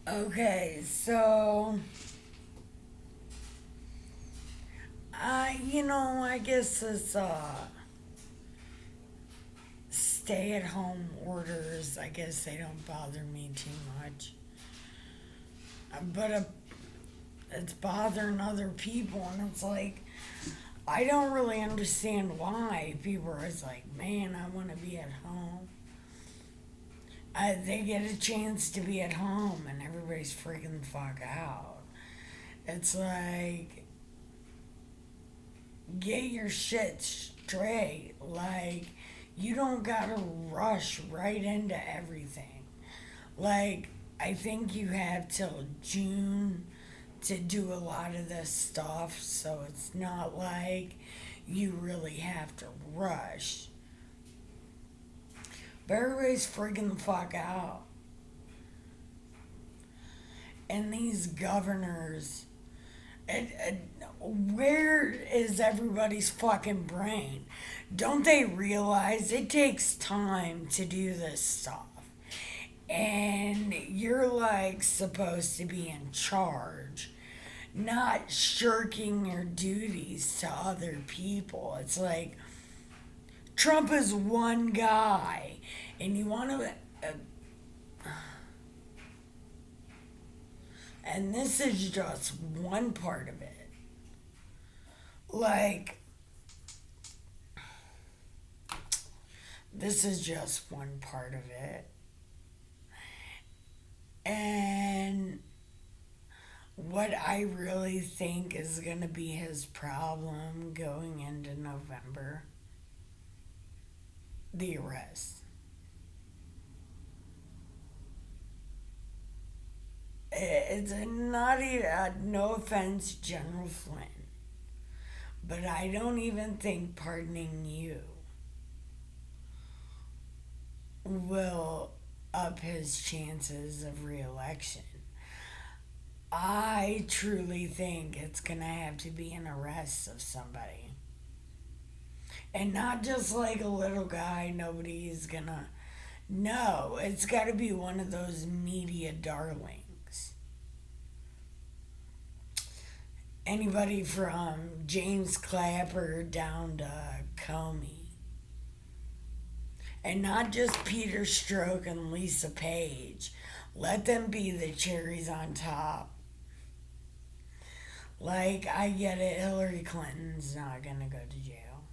Okay, so I guess it's stay at home orders. I guess they don't bother me too much. But it's bothering other people, and it's like I don't really understand why people are always like, man, I want to be at home. They get a chance to be at home, and everybody's freaking the fuck out. It's like, get your shit straight. Like, you don't gotta rush right into everything. Like, I think you have till June to do a lot of this stuff, so it's not like you really have to rush. But everybody's freaking the fuck out. And these governors, where is everybody's fucking brain? Don't they realize it takes time to do this stuff? And you're like supposed to be in charge, not shirking your duties to other people. It's like Trump is one guy, and you want to. And this is just one part of it. Like, this is just one part of it. And what I really think is going to be his problem going into November, the arrest. It's not even, no offense, General Flynn, but I don't even think pardoning you will up his chances of reelection. I truly think it's gonna have to be an arrest of somebody. And not just like a little guy nobody's gonna. No, it's gotta be one of those media darlings. Anybody from James Clapper down to Comey. And not just Peter Strzok and Lisa Page. Let them be the cherries on top. Like, I get it, Hillary Clinton's not gonna go to jail.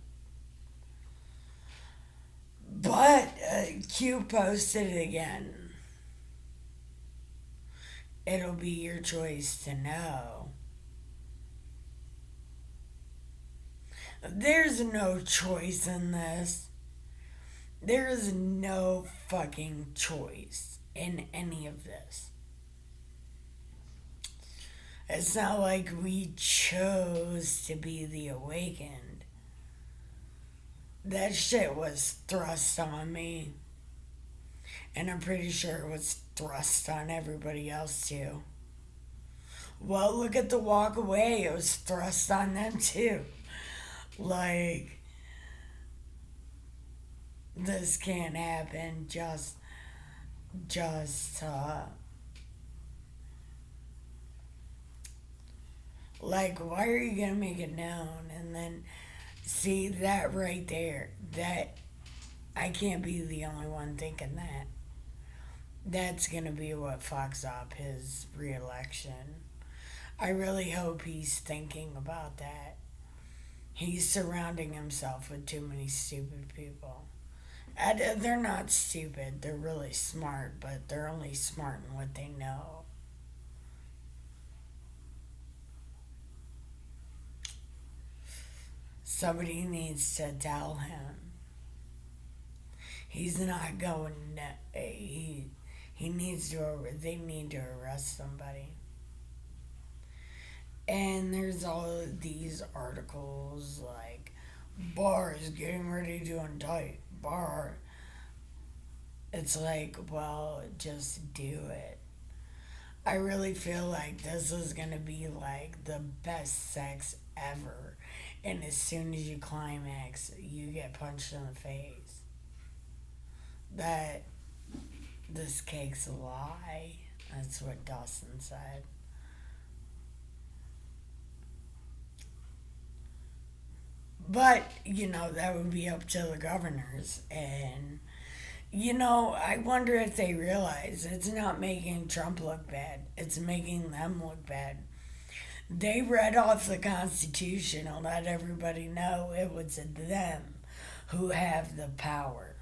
But Q posted it again. It'll be your choice to know. There's no choice in this. There is no fucking choice in any of this. It's not like we chose to be the awakened. That shit was thrust on me. And I'm pretty sure it was thrust on everybody else too. Well, look at the walk away. It was thrust on them too. Like, this can't happen. Just, like, why are you gonna make it known? And then, see, that right there, that, I can't be the only one thinking that. That's gonna be what fucks up his reelection. I really hope he's thinking about that. He's surrounding himself with too many stupid people. And they're not stupid, they're really smart, but they're only smart in what they know. Somebody needs to tell him. He's not going. He needs to. They need to arrest somebody. And there's all of these articles like Barr is getting ready to indict Barr. It's like, well, just do it. I really feel like this is gonna be like the best sex ever. And as soon as you climax, you get punched in the face. That this cake's a lie. That's what Dawson said. But, that would be up to the governors. And, I wonder if they realize it's not making Trump look bad, it's making them look bad. They read off the Constitution and let everybody know it was them who have the power.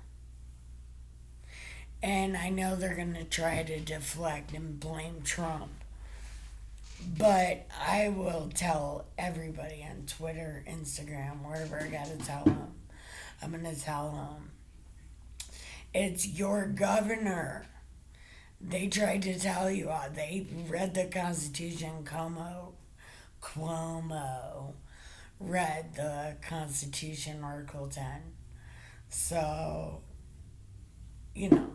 And I know they're going to try to deflect and blame Trump. But I will tell everybody on Twitter, Instagram, wherever I got to tell them. I'm going to tell them it's your governor. They tried to tell you all. They read the Constitution. Cuomo read the Constitution, Article 10. So, you know,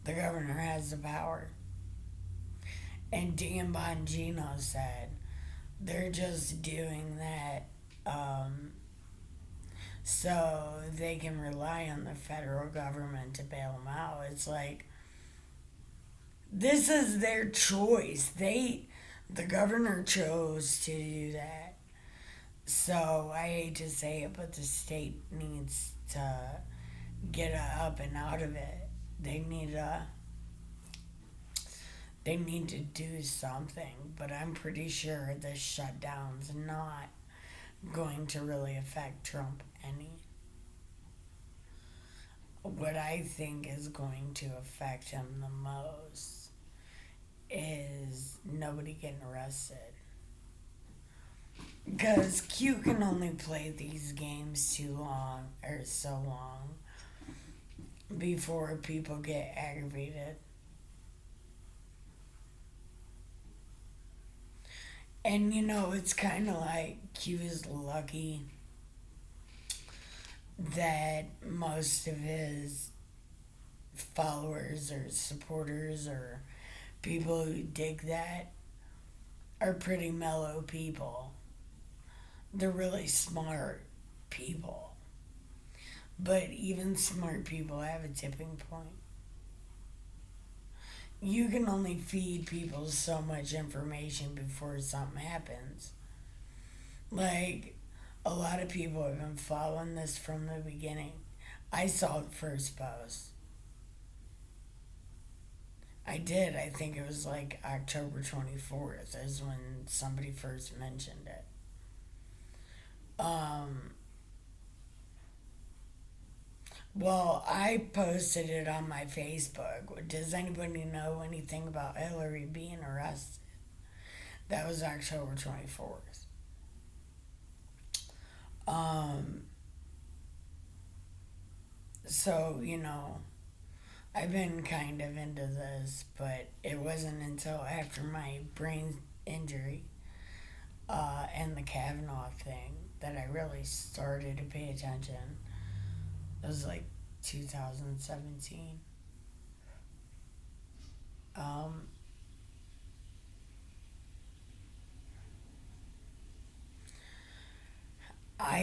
the governor has the power. And Dan Bongino said they're just doing that so they can rely on the federal government to bail them out. It's like, this is their choice. The governor chose to do that. So I hate to say it, but the state needs to get up and out of it. They need to do something, but I'm pretty sure this shutdown's not going to really affect Trump any. What I think is going to affect him the most is nobody getting arrested. Because Q can only play these games too long, or so long, before people get aggravated. And it's kind of like Q is lucky that most of his followers or supporters or people who dig that are pretty mellow people. They're really smart people. But even smart people have a tipping point. You can only feed people so much information before something happens. Like, a lot of people have been following this from the beginning. I saw the first post. I did. I think it was like October 24th is when somebody first mentioned it. Well, I posted it on my Facebook. Does anybody know anything about Hillary being arrested? That was October 24th. Um, so, I've been kind of into this, but it wasn't until after my brain injury and the Kavanaugh thing that I really started to pay attention. It was like 2017. Um, I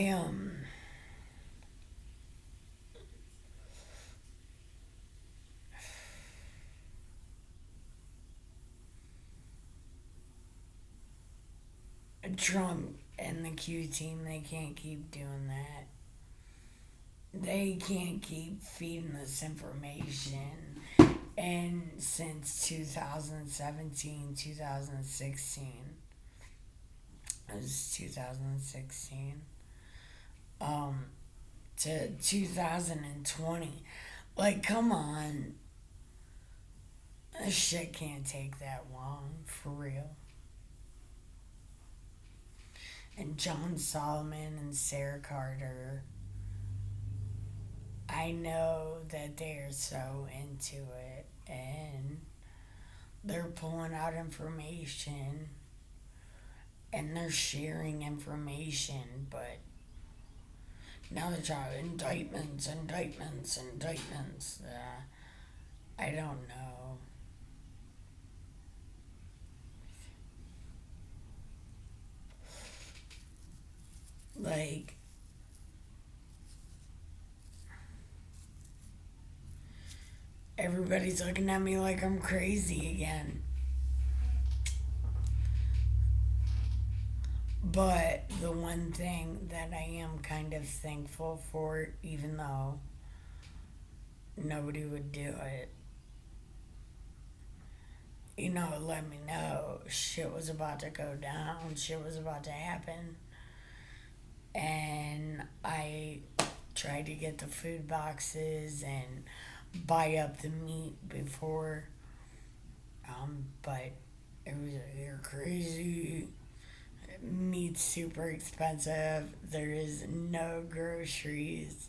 Trump and the Q team, they can't keep doing that. They can't keep feeding this information. And since 2017, 2016, it was 2016, to 2020. Like, come on. This shit can't take that long, for real. And John Solomon and Sarah Carter, I know that they're so into it and they're pulling out information and they're sharing information, but now they're trying indictments. I don't know. Like, everybody's looking at me like I'm crazy again. But the one thing that I am kind of thankful for, even though nobody would do it, it let me know shit was about to go down, shit was about to happen. And I tried to get the food boxes and buy up the meat before, but it was, you're crazy. Meat's super expensive. There is no groceries.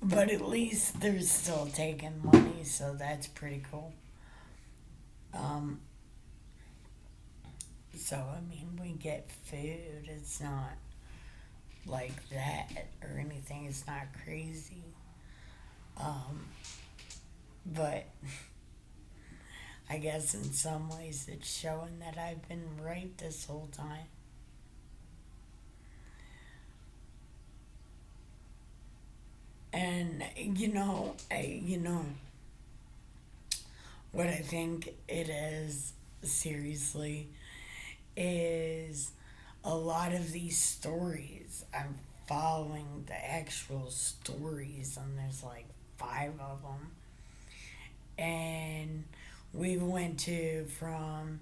But at least they're still taking money, so that's pretty cool. Um, so, I mean, we get food. It's not like that or anything. It's not crazy. Um, but I guess in some ways it's showing that I've been right this whole time. And what I think it is seriously is a lot of these stories. I'm following the actual stories, and there's like five of them. And we went to from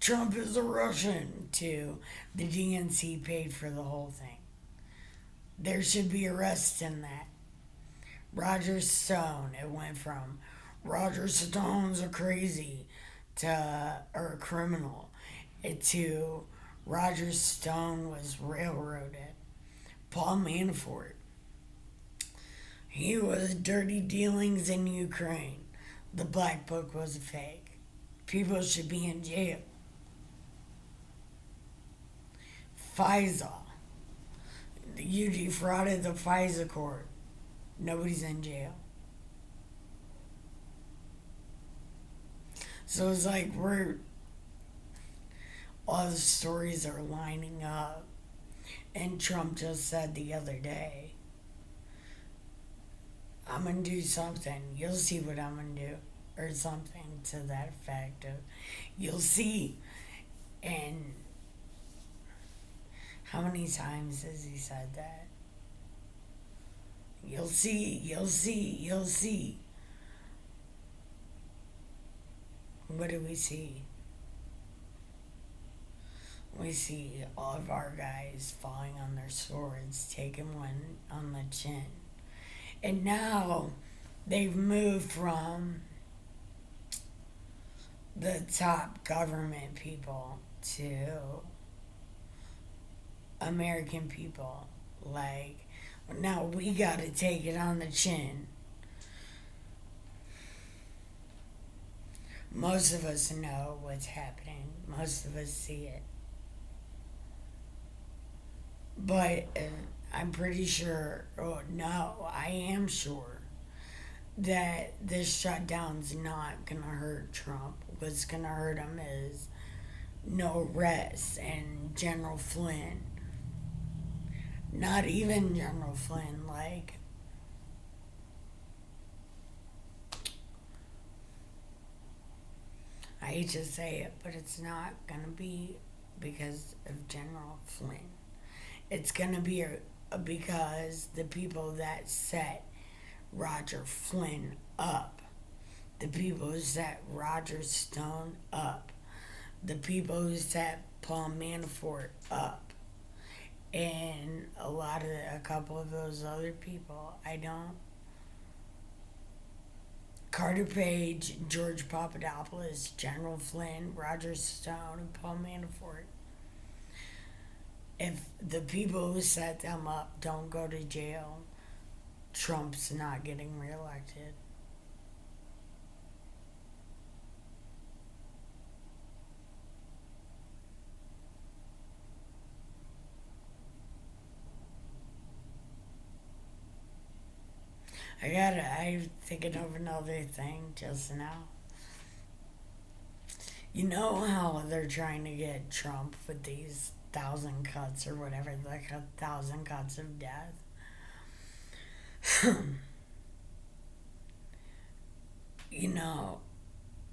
Trump is a Russian to the DNC paid for the whole thing. There should be arrests in that. Roger Stone, it went from Roger Stone's a crazy or a criminal to Roger Stone was railroaded. Paul Manafort, he was dirty dealings in Ukraine. The Black Book was a fake. People should be in jail. FISA, you defrauded the FISA court. Nobody's in jail. So it's like all the stories are lining up. And Trump just said the other day, I'm going to do something. You'll see what I'm going to do. Or something to that effect of, you'll see. And how many times has he said that? You'll see, you'll see, you'll see. What do we see? We see all of our guys falling on their swords, taking one on the chin. And now they've moved from the top government people to American people. Like, now we gotta take it on the chin. Most of us know what's happening. Most of us see it. But I'm pretty sure, oh no, I am sure that this shutdown's not gonna hurt Trump. What's gonna hurt him is no arrests and General Flynn. Not even General Flynn, like, I hate to say it, but it's not gonna be because of General Flynn. It's gonna be because the people that set Roger Flynn up, the people who set Roger Stone up, the people who set Paul Manafort up, and a couple of those other people, I don't. Carter Page, George Papadopoulos, General Flynn, Roger Stone, and Paul Manafort. If the people who set them up don't go to jail, Trump's not getting reelected. I'm thinking of another thing just now. You know how they're trying to get Trump with these 1,000 cuts or whatever, like 1,000 cuts of death? you know,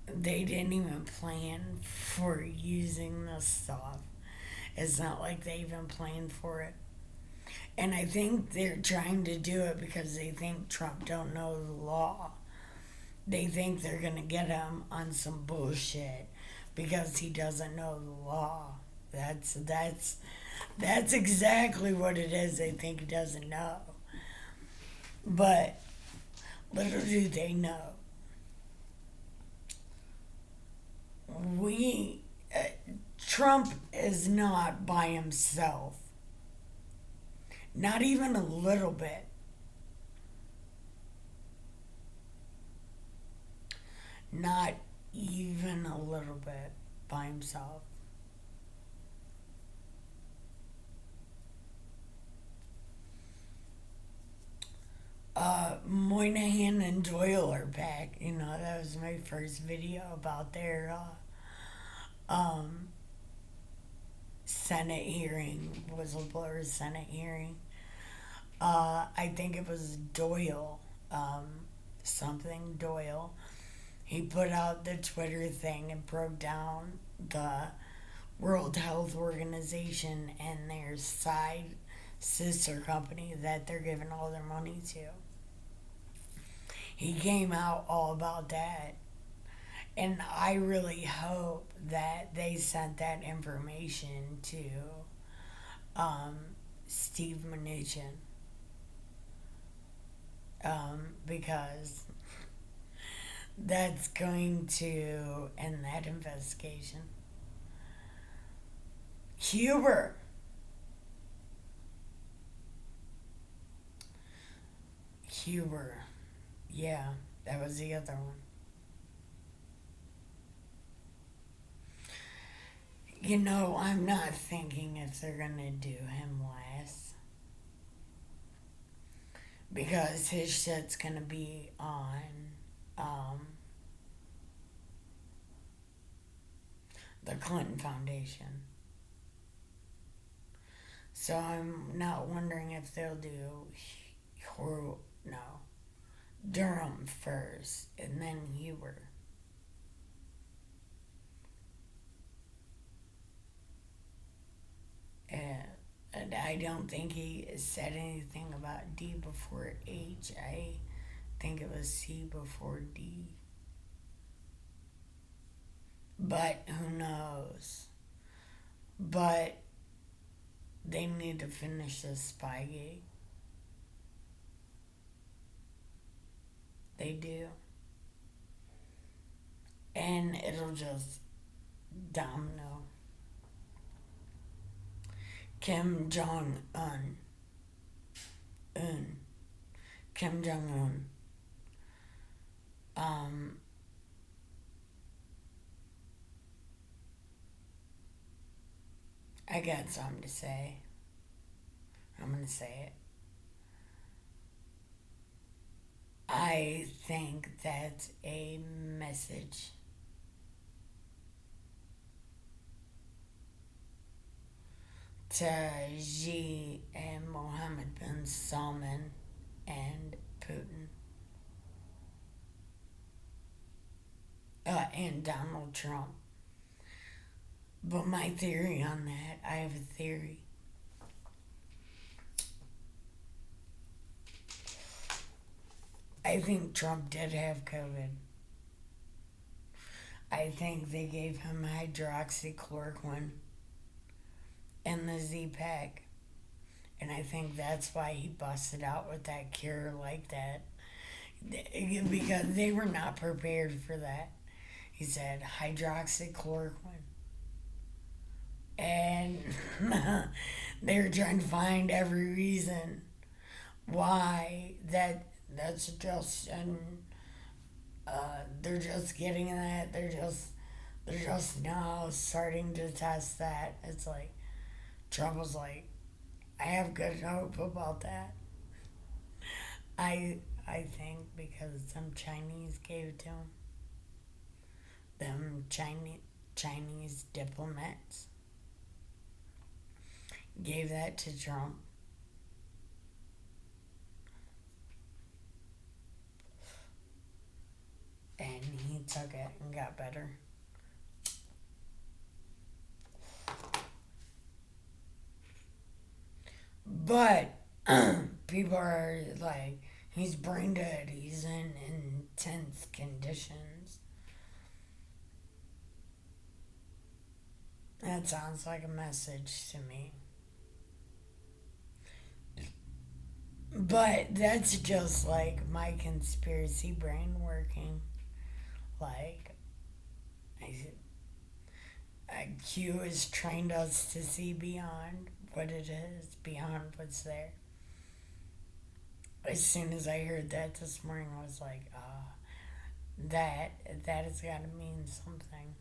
they didn't even plan for using this stuff. It's not like they even planned for it. And I think they're trying to do it because they think Trump don't know the law. They think they're gonna get him on some bullshit because he doesn't know the law. That's exactly what it is. They think he doesn't know. But little do they know, we Trump is not by himself. Not even a little bit. Not even a little bit by himself. Moynihan and Doyle are back. You know, that was my first video about their Senate hearing, whistleblower Senate hearing. I think it was Doyle, something Doyle. He put out the Twitter thing and broke down the World Health Organization and their side sister company that they're giving all their money to. He came out all about that. And I really hope that they sent that information to Steve Mnuchin, because that's going to end that investigation. Huber. Huber. Yeah, that was the other one. You know, I'm not thinking if they're gonna do him last. Because his shit's gonna be on the Clinton Foundation. So I'm not wondering if they'll do no, Durham first and then Huber. And I don't think he said anything about D before H. I think it was C before D. But who knows? But they need to finish this Spygate. They do. And it'll just domino. Kim Jong Un. Kim Jong Un. I got something to say. I'm gonna say it. I think that's a message to Xi and Mohammed bin Salman and Putin. And Donald Trump. But my theory on that, I have a theory. I think Trump did have COVID. I think they gave him hydroxychloroquine and the Z-Pack. And I think that's why he busted out with that cure like that. Because they were not prepared for that. He said hydroxychloroquine. And they were trying to find every reason why that's just, and they're just getting that. They're just now starting to test that. It's like Trump was like, I have good hope about that. I think because some Chinese gave it to him. Them Chinese diplomats gave that to Trump. And took it and got better. But people are like, he's brain dead, he's in intense conditions. That sounds like a message to me. But that's just like my conspiracy brain working. Like, Q has trained us to see beyond what it is, beyond what's there. As soon as I heard that this morning, I was like, that that has got to mean something.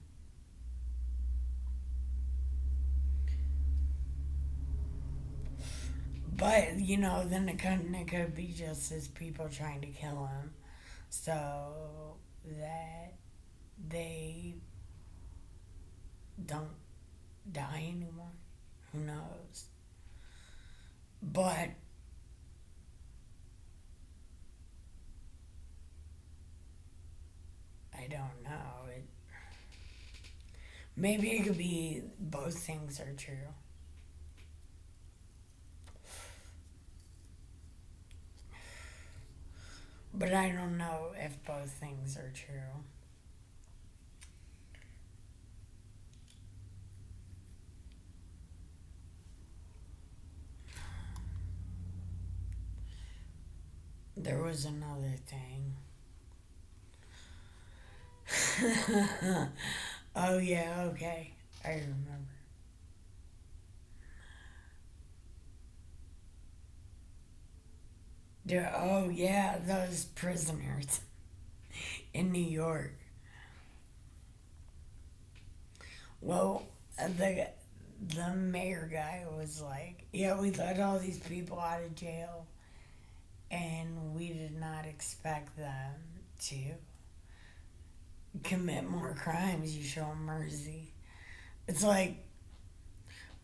But then it could be just as people trying to kill him, so that they don't die anymore. Who knows? But I don't know. Maybe it could be both things are true. But I don't know if both things are true. There was another thing. Oh, yeah, okay. I remember. Oh, yeah, those prisoners in New York. Well, the mayor guy was like, yeah, we let all these people out of jail, and we did not expect them to commit more crimes. You show them mercy. It's like,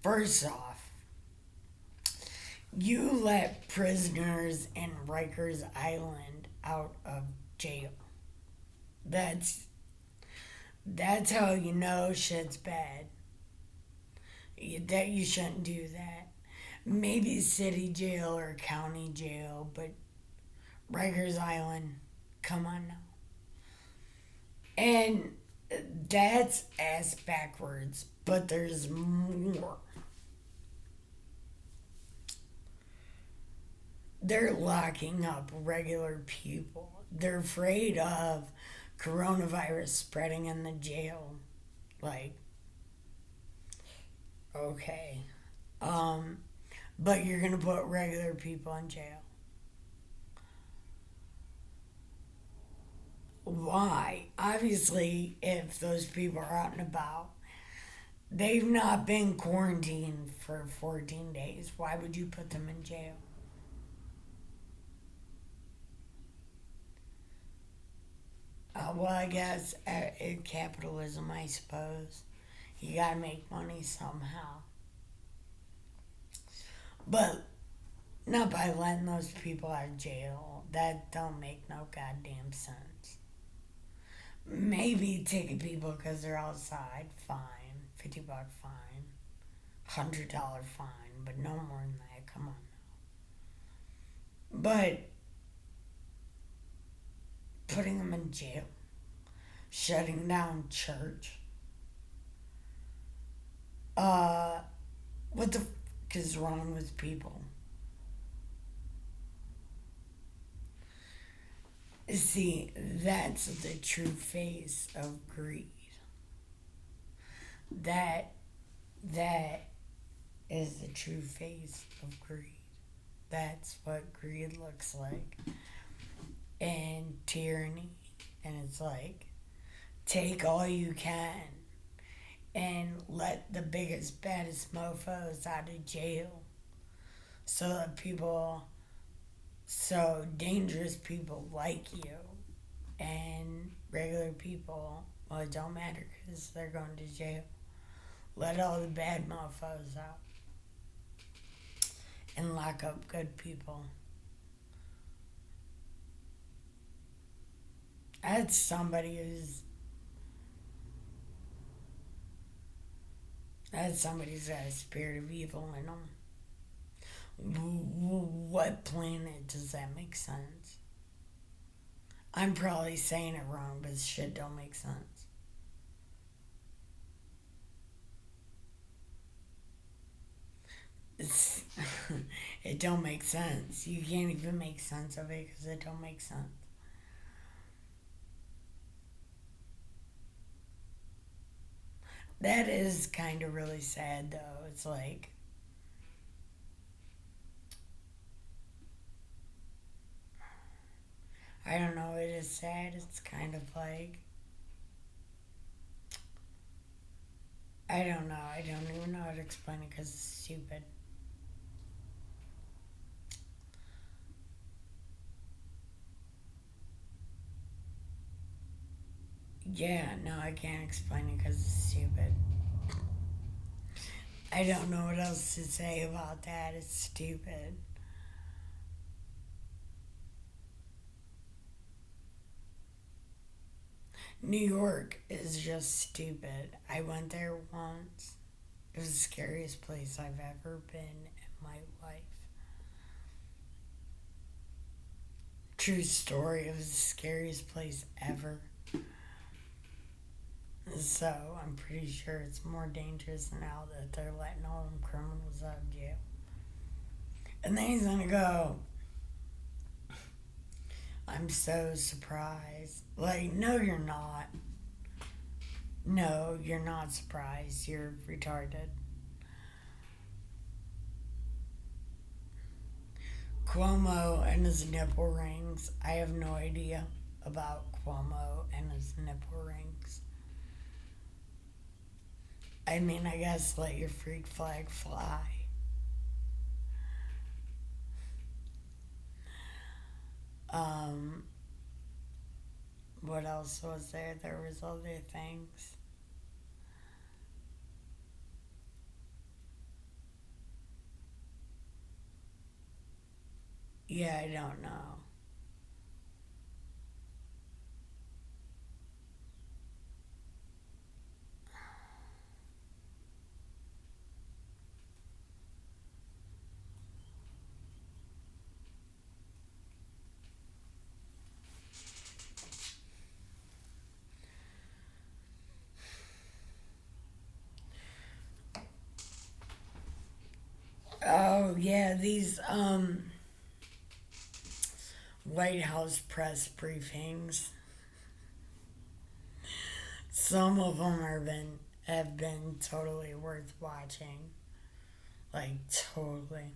first off, you let prisoners in Rikers Island out of jail. That's that's how you know shit's bad. That you shouldn't do that. Maybe city jail or county jail, but Rikers Island, come on now. And that's ass backwards, but there's more. They're locking up regular people. They're afraid of coronavirus spreading in the jail. Like, okay. Um, but you're gonna put regular people in jail. Why? Obviously, if those people are out and about, they've not been quarantined for 14 days. Why would you put them in jail? Well, I guess in capitalism, I suppose. You gotta make money somehow. But not by letting those people out of jail. That don't make no goddamn sense. Maybe ticket people because they're outside, fine. $50 fine. $100 fine, but no more than that. Come on now. But putting them in jail, shutting down church. Uh, what the f is wrong with people? See, that's the true face of greed. That that is the true face of greed. That's what greed looks like. And tyranny. And it's like, take all you can and let the biggest, baddest mofos out of jail so that people, so dangerous people like you and regular people, well, it don't matter because they're going to jail. Let all the bad mofos out and lock up good people. That's somebody who's That somebody's got a spirit of evil in them. What planet does that make sense? I'm probably saying it wrong, but shit don't make sense. It's, it don't make sense. You can't even make sense of it because it don't make sense. That is kind of really sad, though. It's like, I don't know, it is sad. It's kind of like, I don't know. I don't even know how to explain it because it's stupid. Yeah, no, I can't explain it because it's stupid. I don't know what else to say about that. It's stupid. New York is just stupid. I went there once. It was the scariest place I've ever been in my life. True story. It was the scariest place ever. So I'm pretty sure it's more dangerous now that they're letting all them criminals out of jail. And then he's gonna go, I'm so surprised. Like, no, you're not. No, you're not surprised. You're retarded. Cuomo and his nipple rings. I have no idea about Cuomo and his nipple rings. I mean, I guess let your freak flag fly. Um, what else was there? There was other things. Yeah, I don't know. Oh yeah, these White House press briefings. Some of them have been totally worth watching. Like totally.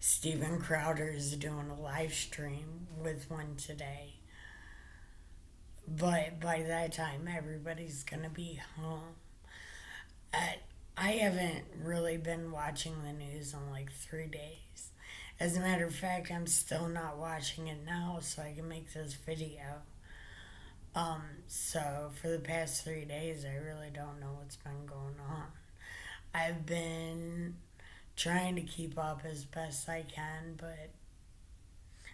Steven Crowder is doing a live stream with one today. But by that time, everybody's gonna be home. I, I haven't really been watching the news in like 3 days. As a matter of fact, I'm still not watching it now, so I can make this video. So for the past 3 days, I really don't know what's been going on. I've been trying to keep up as best I can, but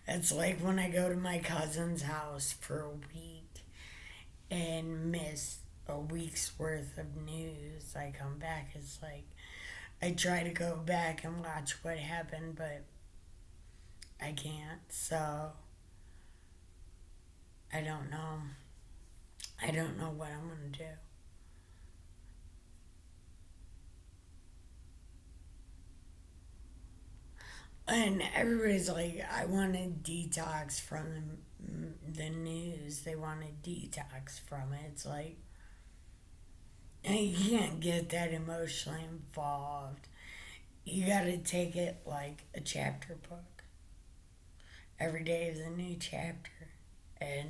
it's like when I go to my cousin's house for a week and miss a week's worth of news. I come back, it's like I try to go back and watch what happened, but I can't. So I don't know. I don't know what I'm gonna do. And everybody's like, I want to detox from the news. They want to detox from it. It's like, and you can't get that emotionally involved. You gotta take it like a chapter book. Every day is a new chapter. And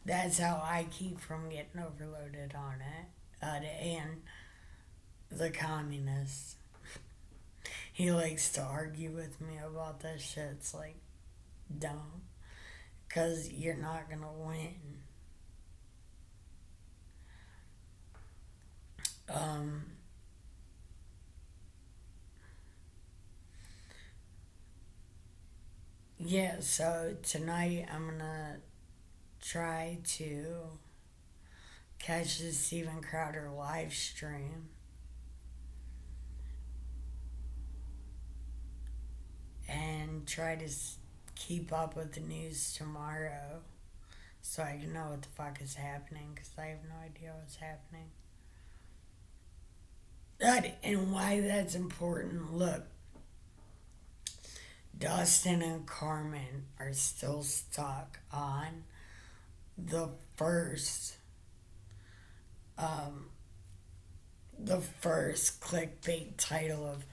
that's how I keep from getting overloaded on it. And the communist, he likes to argue with me about this shit. It's like, dumb. Because you're not gonna win. Um, yeah, so tonight I'm gonna try to catch the Steven Crowder live stream and try to keep up with the news tomorrow so I can know what the fuck is happening because I have no idea what's happening. And why that's important, look, Dustin and Carmen are still stuck on the first um, the first clickbait title of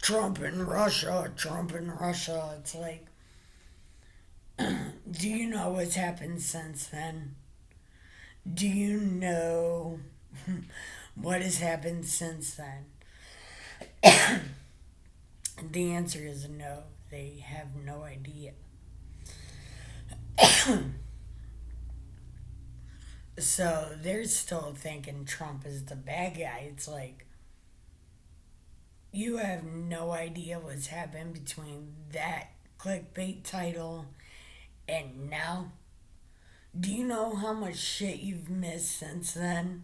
Trump in Russia, Trump in Russia. It's like, do you know what's happened since then? Do you know what has happened since then? The answer is no. They have no idea. So they're still thinking Trump is the bad guy. It's like, you have no idea what's happened between that clickbait title and now. Do you know how much shit you've missed since then?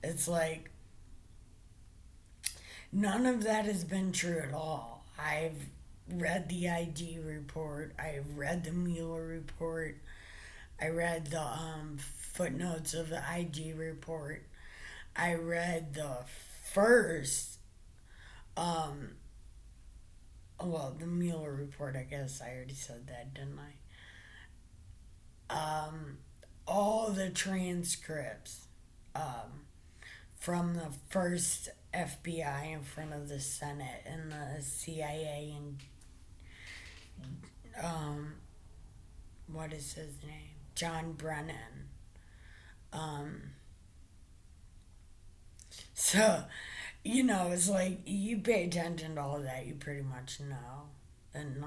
It's like, none of that has been true at all. I've read the IG report, I've read the Mueller report, I read the footnotes of the IG report, I read the first, um, well, the Mueller report, I guess I already said that, didn't I? All the transcripts from the first FBI in front of the Senate and the CIA and what is his name? John Brennan. Um, so, it's like you pay attention to all that, you pretty much know. And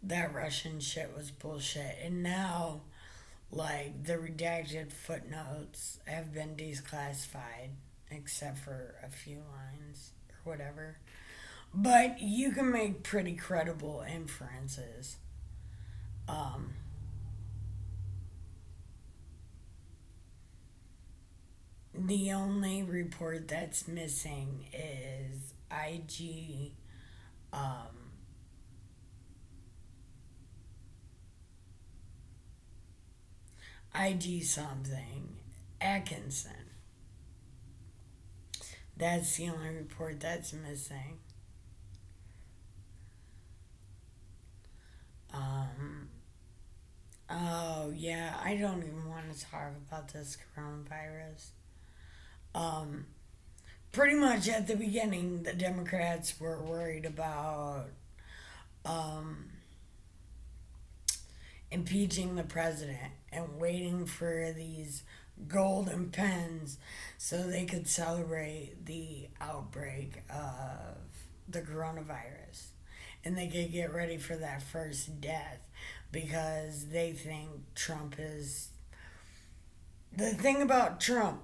that Russian shit was bullshit. And now, like, the redacted footnotes have been declassified, except for a few lines or whatever. But you can make pretty credible inferences. Um, the only report that's missing is um, IG something, Atkinson. That's the only report that's missing. Um, oh, yeah, I don't even want to talk about this coronavirus. Um, Pretty much at the beginning, the Democrats were worried about um, impeaching the president and waiting for these golden pens so they could celebrate the outbreak of the coronavirus. And they could get ready for that first death because they think Trump is. The thing about Trump,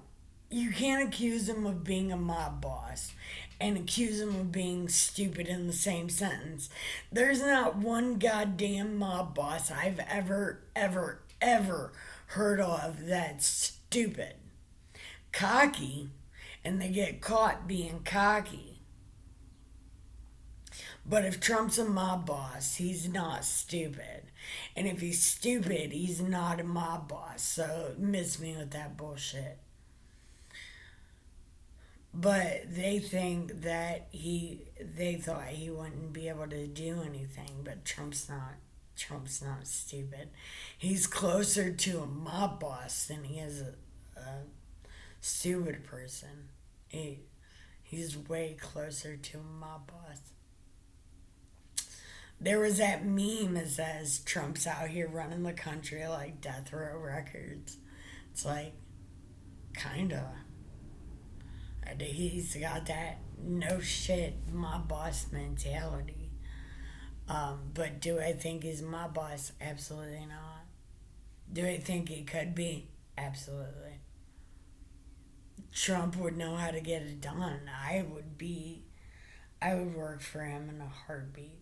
you can't accuse him of being a mob boss and accuse him of being stupid in the same sentence. There's not one goddamn mob boss I've ever heard of that's stupid. Cocky, and they get caught being cocky. But if Trump's a mob boss, he's not stupid. And if he's stupid, he's not a mob boss. So miss me with that bullshit. But they think that they thought he wouldn't be able to do anything, but Trump's not stupid. He's closer to a mob boss than he is a stupid person. He's way closer to a mob boss. There was that meme that says Trump's out here running the country like Death Row Records. It's like, kinda. He's got that no shit mob boss mentality. But do I think he's my boss? Absolutely not. Do I think he could be? Absolutely. Trump would know how to get it done. I would work for him in a heartbeat.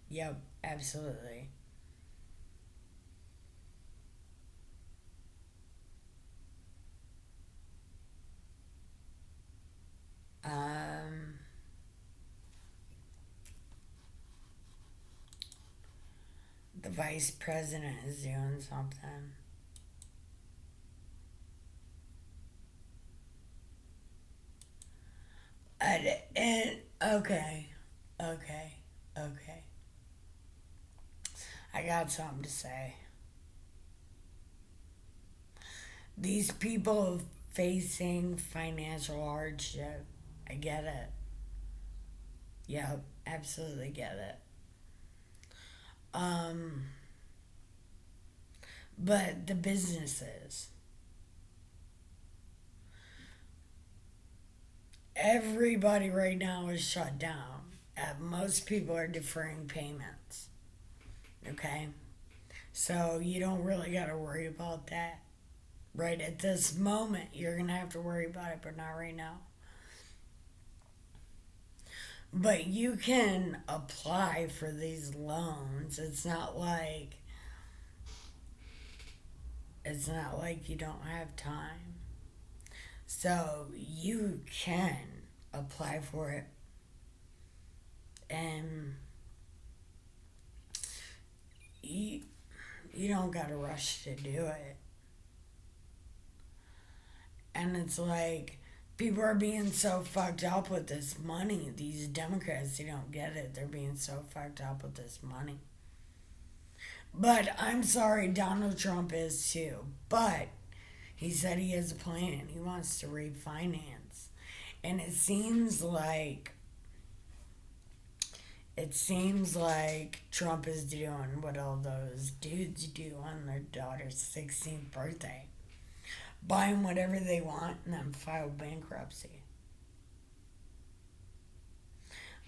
Yep, absolutely. The vice president is doing something. Okay, okay, okay. I got something to say. These people facing financial hardship, I get it. Yep, absolutely get it. Um, but the businesses, everybody right now is shut down. Most people are deferring payments. Okay? So you don't really got to worry about that. Right at this moment, you're going to have to worry about it, but not right now. But you can apply for these loans. It's not like you don't have time. So you can apply for it, and you you don't got to rush to do it. And it's like people are being so fucked up with this money. These Democrats, they don't get it. They're being so fucked up with this money. But I'm sorry, Donald Trump is too. But he said he has a plan. He wants to refinance. And it seems like Trump is doing what all those dudes do on their daughter's 16th birthday. Buy them whatever they want and then file bankruptcy.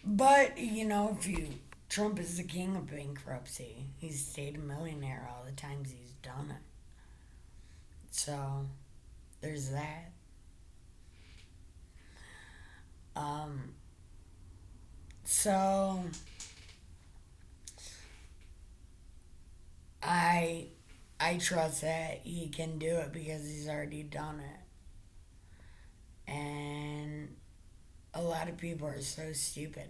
But, if Trump is the king of bankruptcy. He's stayed a millionaire all the times he's done it. So, there's that. Um, so, I I trust that he can do it because he's already done it. And a lot of people are so stupid.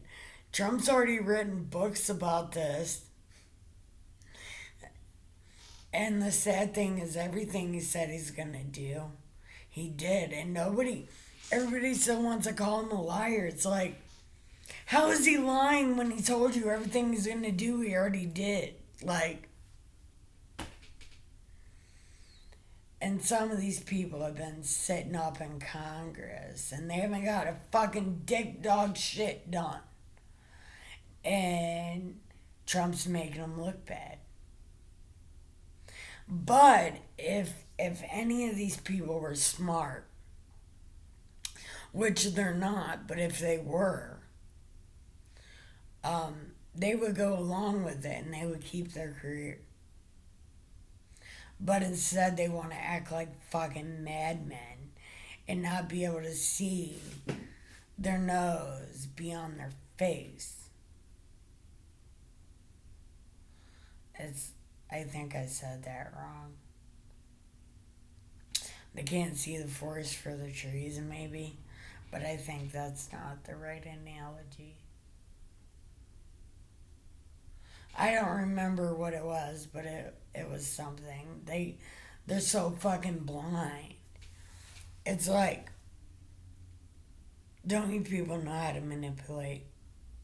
Trump's already written books about this. And the sad thing is, everything he said he's going to do, he did. And everybody still wants to call him a liar. It's like, how is he lying when he told you everything he's going to do, he already did? Like, and some of these people have been sitting up in Congress and they haven't got a fucking dick dog shit done. And Trump's making them look bad. But if any of these people were smart, which they're not, but if they were, they would go along with it and they would keep their career. But instead, they want to act like fucking madmen and not be able to see their nose beyond their face. I think I said that wrong. They can't see the forest for the trees, maybe, but I think that's not the right analogy. I don't remember what it was, but it was something. They're so fucking blind. It's like, don't you people know how to manipulate?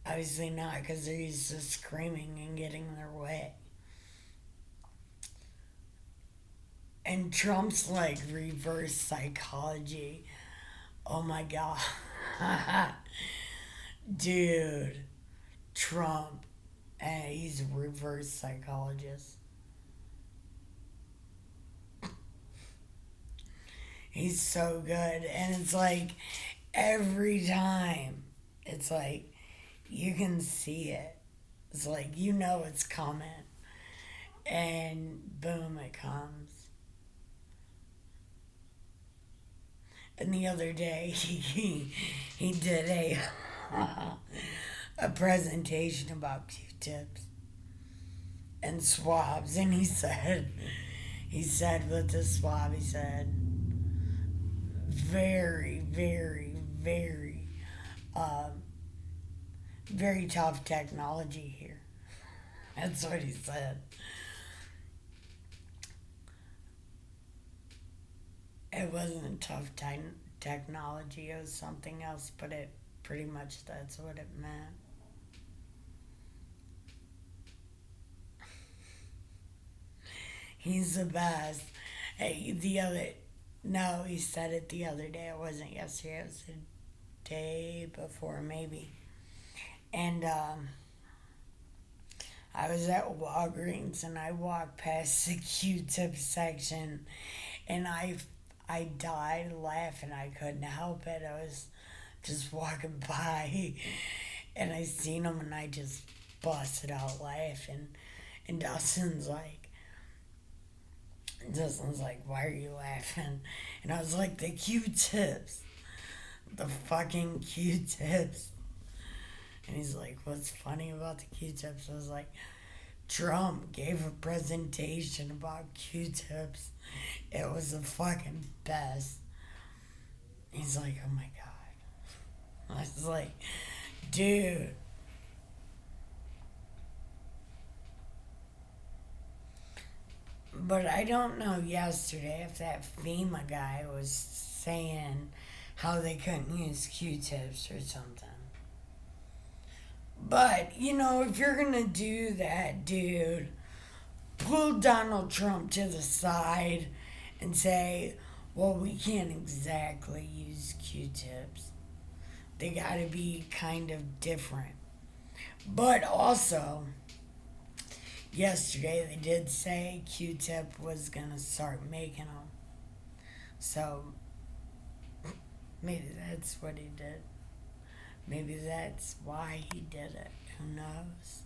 Obviously not, because they're used to screaming and getting their way. And Trump's like reverse psychology. Oh my god. Dude. Trump. He's a reverse psychologist. He's so good. And it's like every time, it's like you can see it. It's like it's coming. And boom, it comes. And the other day, he did a presentation about Q-tips and swabs, and he said with the swab, he said, very, very, very, very tough technology here. That's what he said. It wasn't technology, it was something else, but it pretty much that's what it meant. He's the best. Hey, no, he said it the other day. It wasn't yesterday, it was the day before, maybe. And I was at Walgreens and I walked past the Q-tip section and I died laughing. I couldn't help it. I was just walking by and I seen him and I just busted out laughing. And Dustin's like, why are you laughing? And I was like, the Q-tips. The fucking Q-tips. And he's like, what's funny about the Q-tips? I was like, Trump gave a presentation about Q-tips. It was the fucking best. He's like, oh my God. I was like, dude. But I don't know yesterday if that FEMA guy was saying how they couldn't use Q-tips or something. But, if you're going to do that, dude, pull Donald Trump to the side and say, well, we can't exactly use Q-tips. They got to be kind of different. But also, yesterday they did say Q-tip was going to start making them. So, maybe that's what he did. Maybe that's why he did it. Who knows?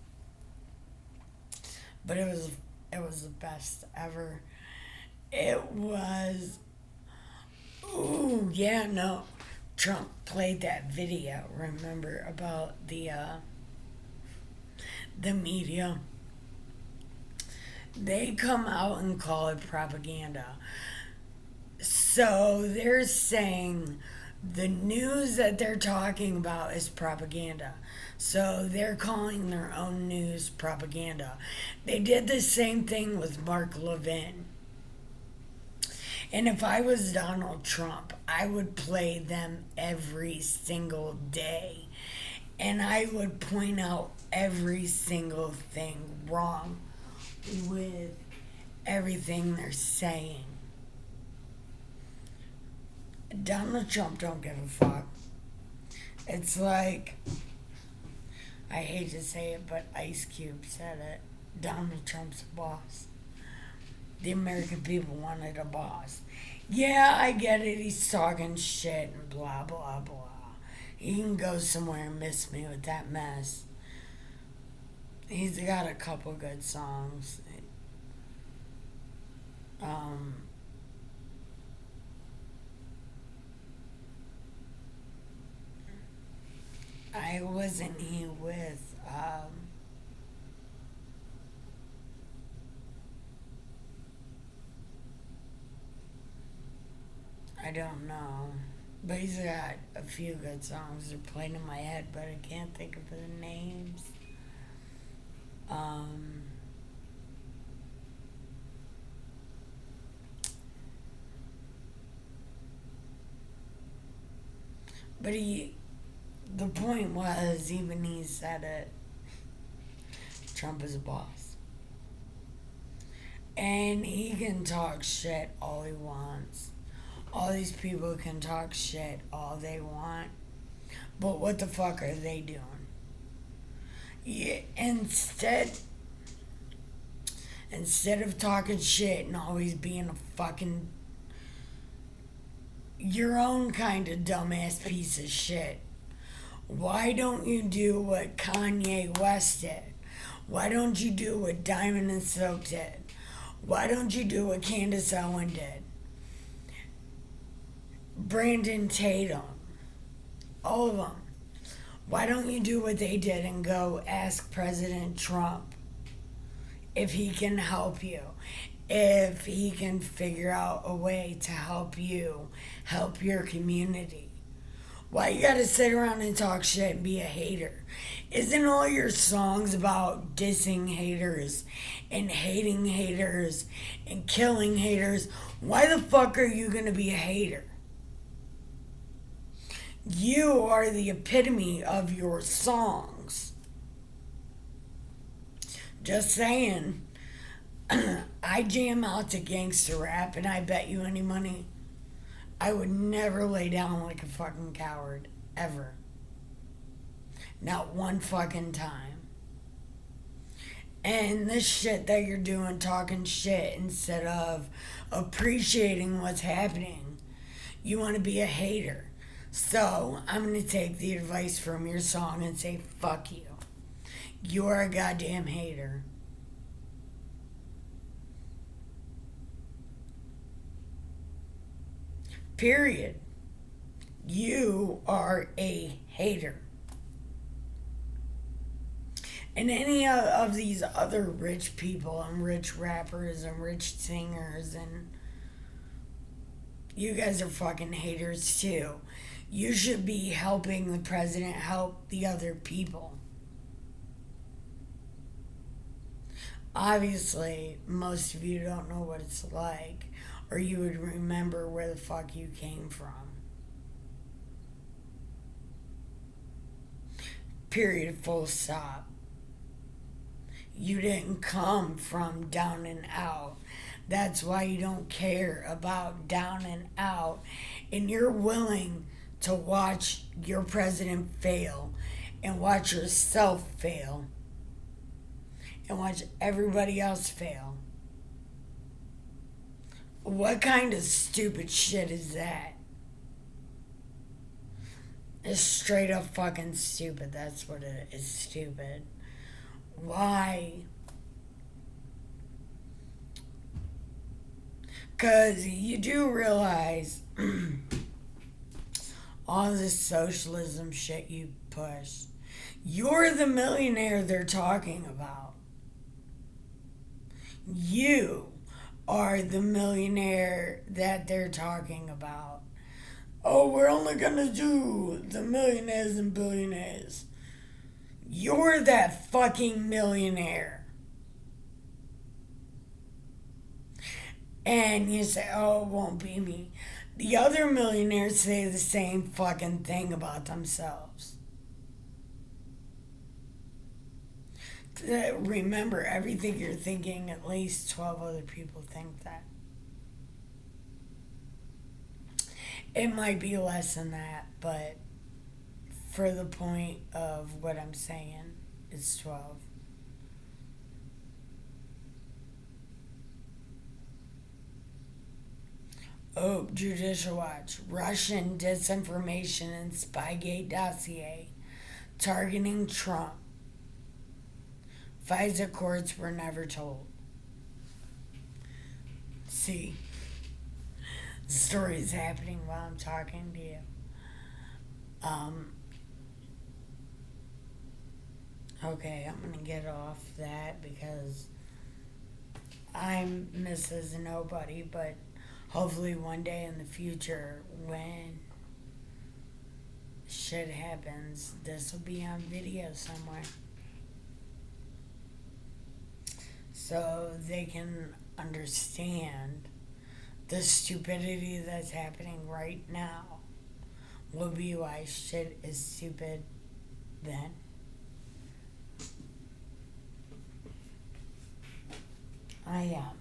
But it was the best ever. It was. Ooh, yeah, no. Trump played that video, remember, about the media. They come out and call it propaganda. So they're saying the news that they're talking about is propaganda. So they're calling their own news propaganda. They did the same thing with Mark Levin. And if I was Donald Trump, I would play them every single day. And I would point out every single thing wrong with everything they're saying. Donald Trump don't give a fuck. It's like, I hate to say it, but Ice Cube said it. Donald Trump's a boss. The American people wanted a boss. Yeah, I get it. He's talking shit and blah, blah, blah. He can go somewhere and miss me with that mess. He's got a couple good songs. I wasn't he with, I don't know. But he's got a few good songs. They're playing in my head, but I can't think of the names. Um, but the point was, even he said it, Trump is a boss. And he can talk shit all he wants. All these people can talk shit all they want. But what the fuck are they doing? Yeah, instead of talking shit and always being a fucking your own kind of dumbass piece of shit, why don't you do what Kanye West did? Why don't you do what Diamond and Silk did? Why don't you do what Candace Owen did? Brandon Tatum, all of them. Why don't you do what they did and go ask President Trump if he can help you? If he can figure out a way to help you, help your community. Why you gotta sit around and talk shit and be a hater? Isn't all your songs about dissing haters and hating haters and killing haters? Why the fuck are you gonna be a hater? You are the epitome of your songs. Just saying. I jam out to gangster rap, and I bet you any money I would never lay down like a fucking coward. Ever. Not one fucking time. And this shit that you're doing, talking shit instead of appreciating what's happening, you want to be a hater. So I'm going to take the advice from your song and say, fuck you. You're a goddamn hater. Period. You are a hater. And any of these other rich people and rich rappers and rich singers, and you guys are fucking haters too. You should be helping the president help the other people. Obviously, most of you don't know what it's like, or you would remember where the fuck you came from. Period, full stop. You didn't come from down and out. That's why you don't care about down and out. And you're willing to watch your president fail and watch yourself fail and watch everybody else fail. What kind of stupid shit is that? It's straight up fucking stupid. That's what it is. Stupid. Why? Because you do realize all this socialism shit you push. You're the millionaire they're talking about. You are the millionaire that they're talking about. Oh, we're only gonna do the millionaires and billionaires. You're that fucking millionaire. And you say, oh, it won't be me. The other millionaires say the same fucking thing about themselves. Remember, everything you're thinking, at least 12 other people think that. It might be less than that, but for the point of what I'm saying, it's 12. Oh, Judicial Watch. Russian disinformation and Spygate dossier targeting Trump. FISA courts were never told. See, the story is happening while I'm talking to you. Okay, I'm gonna get off that because I'm Mrs. Nobody, but hopefully one day in the future when shit happens, this will be on video somewhere. So they can understand the stupidity that's happening right now will be why shit is stupid then. I am.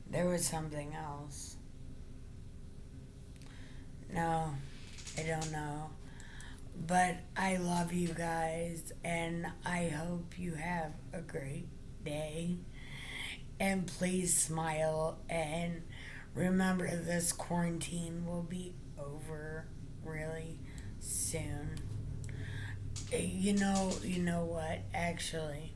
There was something else. No, I don't know. But I love you guys, and I hope you have a great day. And please smile, and remember this quarantine will be over really soon. You know what? Actually,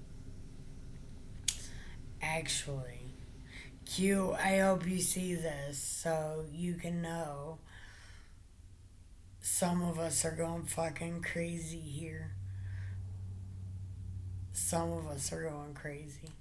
Q, I hope you see this so you can know some of us are going fucking crazy here. Some of us are going crazy.